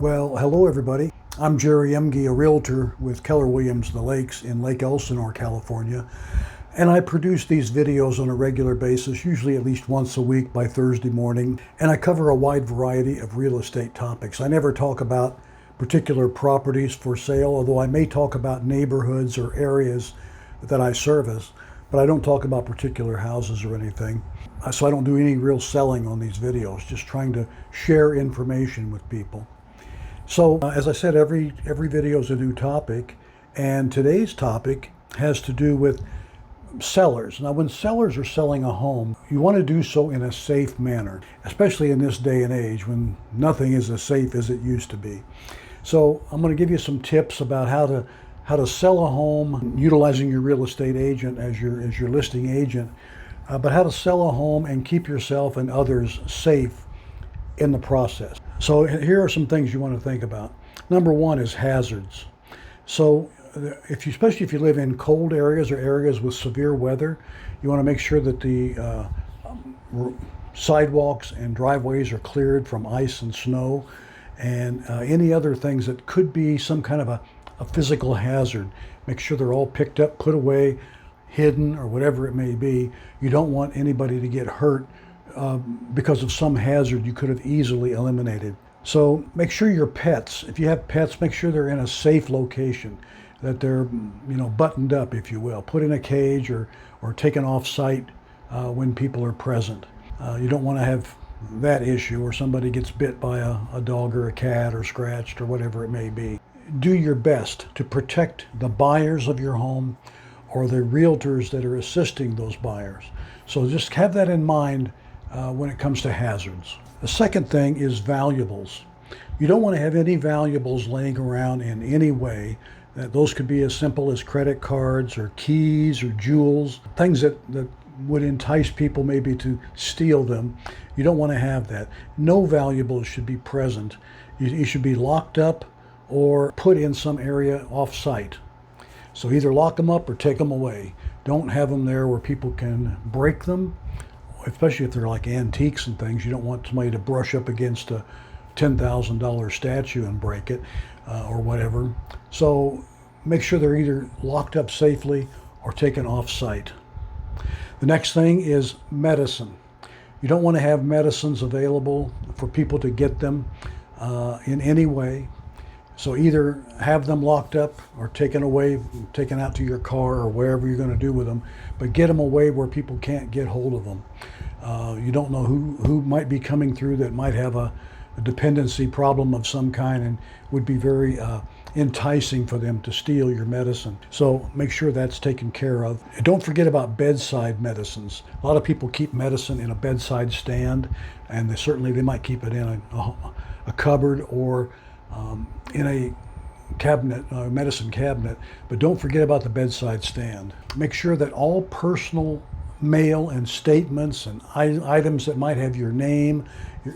Well, hello everybody. I'm Jerry Emge, a realtor with Keller Williams The Lakes in Lake Elsinore, California. And I produce these videos on a regular basis, usually at least once a week by Thursday morning. And I cover a wide variety of real estate topics. I never talk about particular properties for sale, although I may talk about neighborhoods or areas that I service, but I don't talk about particular houses or anything. So I don't do any real selling on these videos, just trying to share information with people. So as I said, every video is a new topic, and today's topic has to do with sellers. Now, when sellers are selling a home, you want to do so in a safe manner, especially in this day and age when nothing is as safe as it used to be. So I'm going to give you some tips about how to sell a home utilizing your real estate agent as your listing agent, but how to sell a home and keep yourself and others safe in the process. So here are some things you want to think about. Number one is hazards. So especially if you live in cold areas or areas with severe weather, you want to make sure that the sidewalks and driveways are cleared from ice and snow and any other things that could be some kind of a physical hazard. Make sure they're all picked up, put away, hidden, or whatever it may be. You don't want anybody to get hurt because of some hazard you could have easily eliminated. So make sure your pets, if you have pets, make sure they're in a safe location, that they're buttoned up, if you will, put in a cage or taken off site when people are present. You don't want to have that issue where somebody gets bit by a dog or a cat or scratched or whatever it may be. Do your best to protect the buyers of your home or the realtors that are assisting those buyers. So just have that in mind when it comes to hazards. The second thing is valuables. You don't want to have any valuables laying around in any way. Those could be as simple as credit cards or keys or jewels, things that would entice people maybe to steal them. You don't want to have that. No valuables should be present. You should be locked up or put in some area off-site. So either lock them up or take them away. Don't have them there where people can break them, especially if they're like antiques and things. You don't want somebody to brush up against a $10,000 statue and break it or whatever. So make sure they're either locked up safely or taken off-site. The next thing is medicine. You don't want to have medicines available for people to get them in any way. So either have them locked up or taken away, taken out to your car or wherever you're going to do with them, but get them away where people can't get hold of them. You don't know who might be coming through that might have a dependency problem of some kind and would be very enticing for them to steal your medicine. So make sure that's taken care of. And don't forget about bedside medicines. A lot of people keep medicine in a bedside stand, and they might keep it in a cupboard or in a cabinet, medicine cabinet, but don't forget about the bedside stand. Make sure that all personal mail and statements and items that might have your name,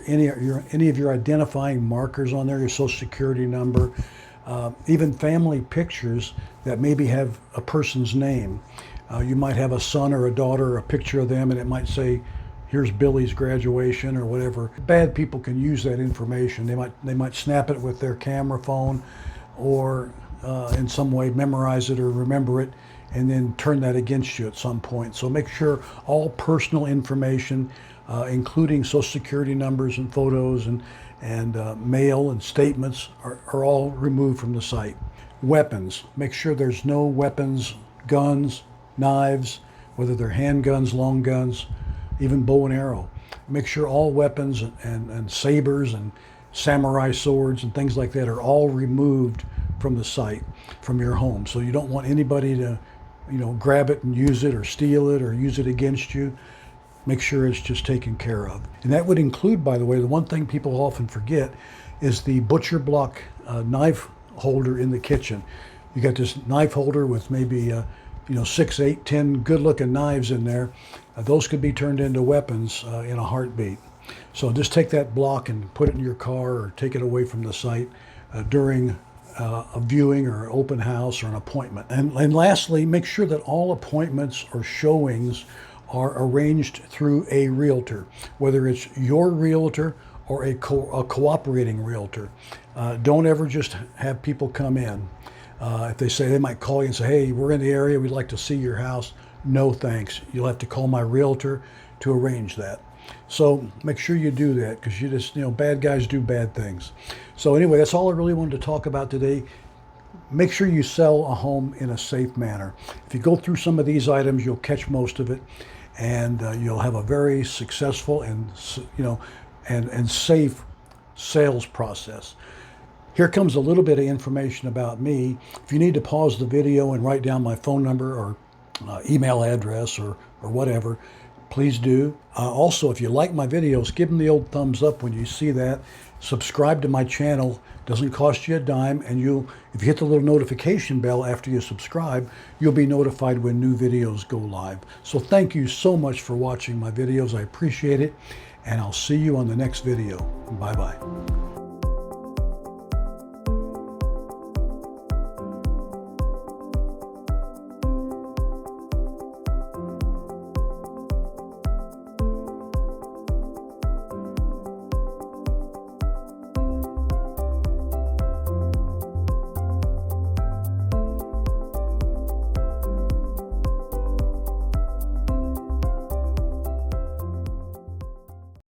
any of your identifying markers on there, your social security number, even family pictures that maybe have a person's name. You might have a son or a daughter, a picture of them, and it might say, here's Billy's graduation or whatever. Bad people can use that information. They might snap it with their camera phone or in some way memorize it or remember it and then turn that against you at some point. So make sure all personal information, including social security numbers and photos and mail and statements are all removed from the site. Weapons. Make sure there's no weapons, guns, knives, whether they're handguns, long guns, even bow and arrow. Make sure all weapons and sabers and samurai swords and things like that are all removed from the site, from your home. So you don't want anybody to, grab it and use it or steal it or use it against you. Make sure it's just taken care of. And that would include, by the way, the one thing people often forget is the butcher block knife holder in the kitchen. You got this knife holder with maybe 6, 8, 10 good-looking knives in there. Those could be turned into weapons in a heartbeat. So just take that block and put it in your car or take it away from the site during a viewing or open house or an appointment. And lastly, make sure that all appointments or showings are arranged through a realtor, whether it's your realtor or a cooperating realtor. Don't ever just have people come in. If they say, they might call you and say, hey, we're in the area, we'd like to see your house. No thanks. You'll have to call my realtor to arrange that. So make sure you do that, because you just, bad guys do bad things. So anyway, that's all I really wanted to talk about today. Make sure you sell a home in a safe manner. If you go through some of these items, you'll catch most of it, and you'll have a very successful and and safe sales process. Here comes a little bit of information about me. If you need to pause the video and write down my phone number or email address or whatever, please do. Also, if you like my videos, give them the old thumbs up when you see that. Subscribe to my channel. Doesn't cost you a dime, and if you hit the little notification bell after you subscribe, you'll be notified when new videos go live. So thank you so much for watching my videos. I appreciate it, and I'll see you on the next video. Bye-bye.